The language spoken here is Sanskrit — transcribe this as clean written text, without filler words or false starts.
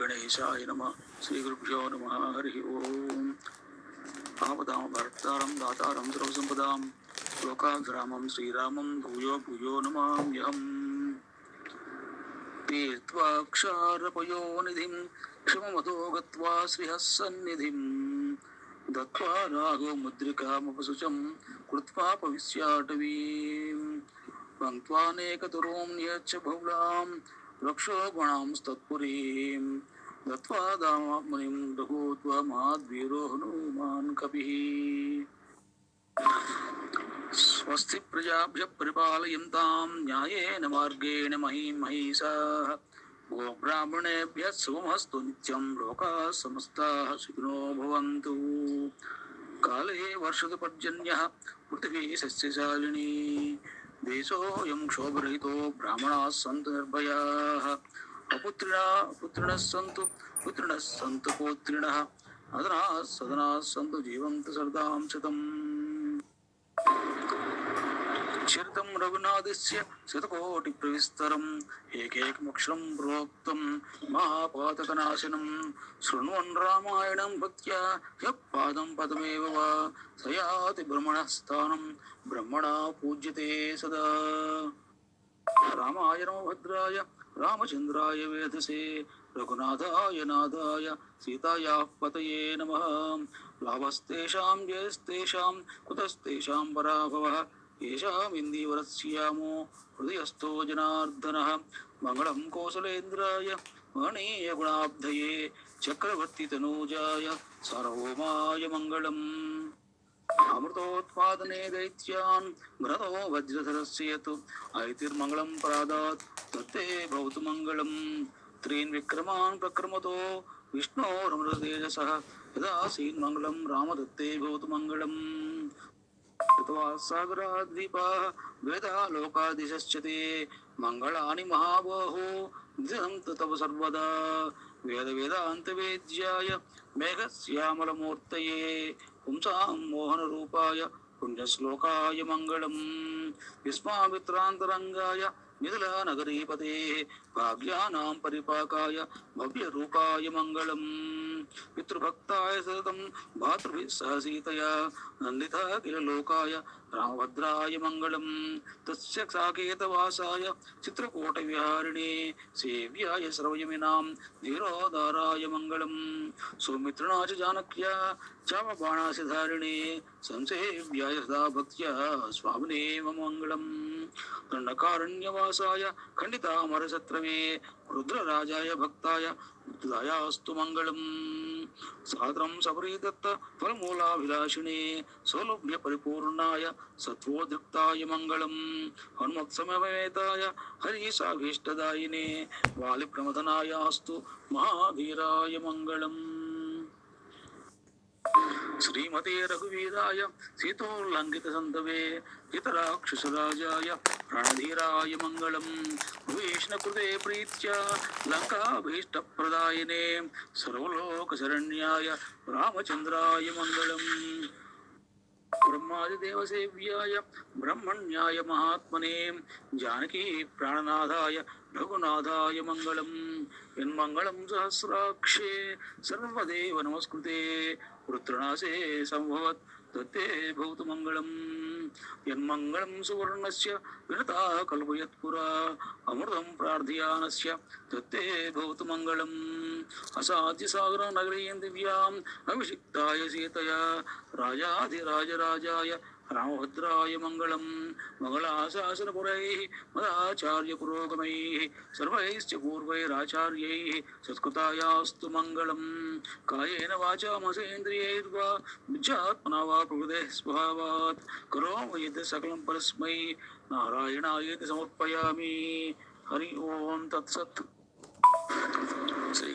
गणेशाय नमः। श्रीगुरुभ्यो नमः। हरि ओम। आपदां भर्तारं दातारं सर्वसम्पदां लोकाग्रामं श्रीरामं भूयो भूयो नमाम्यहम्। तीर्त्वाक्षारपयोनिधिं क्षममतो गत्वा श्रीहस्सन्निधिं दत्त्वा राघो मुद्रिकामुपसुचं कृत्वा पविस्याटवीं पङ्क्त्वानेकतुरों नियच्छ बहुलां रक्षोगुणांस्तत्पुरीं दत्त्वा दामामुनिं रघूत्वा महाद्वीरो हनुमान् कपिः। स्वस्ति प्रजाभ्यः परिपालयन्तां न्यायेन मार्गेण महीं महिषाः गोब्राह्मणेभ्यः शुभमस्तु नित्यं लोकाः समस्ताः सुखिनो भवन्तु। काले वर्षतु पर्जन्यः पृथिवी सस्यशालिनी देशोऽयं क्षोभरहितो ब्राह्मणाः सन्तु निर्भयाः अपुत्रिणः सन्तु पुत्रिणः सन्तु पौत्रिणः अदनाः सदनाः सन्तु जीवन्तु शरदां शतम्। चरितं रघुनाथस्य शतकोटिप्रविस्तरम् एकैकमक्षरं प्रोक्तं महापातकनाशनं शृण्वन् रामायणं भक्त्या यः पादं पदमेव वा स याति ब्रह्मणः स्थानं ब्रह्मणा पूज्यते सदा। रामाय नमो भद्राय रामचन्द्राय वेधसे रघुनाथाय नाथाय सीतायाः पतये नमः। लाभस्तेषां जयस्तेषां कुतस्तेषां पराभवः येषामिन्दीवरस्यामो हृदयस्थो जनार्दनः। मङ्गलं कौसलेन्द्राय महनीयगुणाब्धये चक्रवर्तितनूजाय सार्वभौमाय मङ्गलम्। अमृतोत्पादने दैत्यान् घ्नतो वज्रधरस्य यत् ऐतिर्मङ्गलं प्रादात् तत्ते भवतु मङ्गलम्। त्रीन् विक्रमान् प्रक्रमतो विष्णोरमृततेजसः यदासीन्मङ्गलं रामदत्ते भवतु मङ्गलम्। सागराद्वीपाः वेदालोकादिशश्च ते मङ्गलानि महाबाहो निधनं तव सर्वदा। वेदान्तवेद्याय मेघश्यामलमूर्तये पुंसां मोहनरूपाय पुण्यश्लोकाय मङ्गलम्। विस्मामित्रान्तरङ्गाय मिथिलानगरीपते भाग्यानां परिपाकाय भव्यरूपाय मङ्गलम्। पितृभक्ताय सततं भातृभिः सह सीतया नन्दिता किल लोकाय रामभद्राय मङ्गलम्। तस्य साकेतवासाय चित्रकूटविहारिणे सेव्याय सर्वयमिनां धीरोदाराय मङ्गलम्। सौमित्रिणा च जानक्या चामबाणासिधारिणे संसेव्याय सदा भक्त्या स्वामिने मम मङ्गलम्। दण्डकारण्यवासाय खण्डितामरशत्रवे रुद्रराजाय भक्ताय मृत्युदायास्तु मङ्गलम्। सादरं सबरीदत्त फलमूलाभिलाषिणे सौलभ्य परिपूर्णाय सत्वोद्युक्ताय मङ्गलम्। हनुमत्समवेताय हरिसाभीष्टदायिने वालिप्रमथनायास्तु महावीराय मङ्गलम्। श्रीमते रघुवीराय सीतोल्लङ्घितसन्धवे हितराक्षसराजाय रणधीराय मङ्गलम्। विष्णुकृते प्रीत्या लङ्काभीष्टप्रदायिने सर्वलोकशरण्याय रामचन्द्राय मङ्गलम्। ब्रह्मादिदेवसेव्याय ब्रह्मण्याय महात्मने जानकी प्राणनाथाय रघुनाथाय मङ्गलम्। यन्मङ्गलं सहस्राक्षे सर्वदेव नमस्कृते वृत्रनाशे सम्भवत् तत्ते भवतु मङ्गलम्। यन्मङ्गलं सुवर्णस्य विनता कल्पयत्पुरा अमृतं प्रार्थयानस्य तत्ते भवतु मङ्गलम्। असाध्यसागरनगरीं दिव्याम् अभिषिक्ताय सीतया राजाधिराजराजाय रामभद्राय मङ्गलम्। मङ्गलाशासनपुरैः मदाचार्यपुरोगमैः सर्वैश्च पूर्वैराचार्यैः सत्कृतायास्तु मङ्गलम्। कायेन वाचा मनसेन्द्रियैर्वा बुद्ध्यात्मना वा प्रकृतेः स्वभावात् करोमि यद् सकलं परस्मै नारायणायेति समर्पयामि। हरि ओम तत्सत्। श्री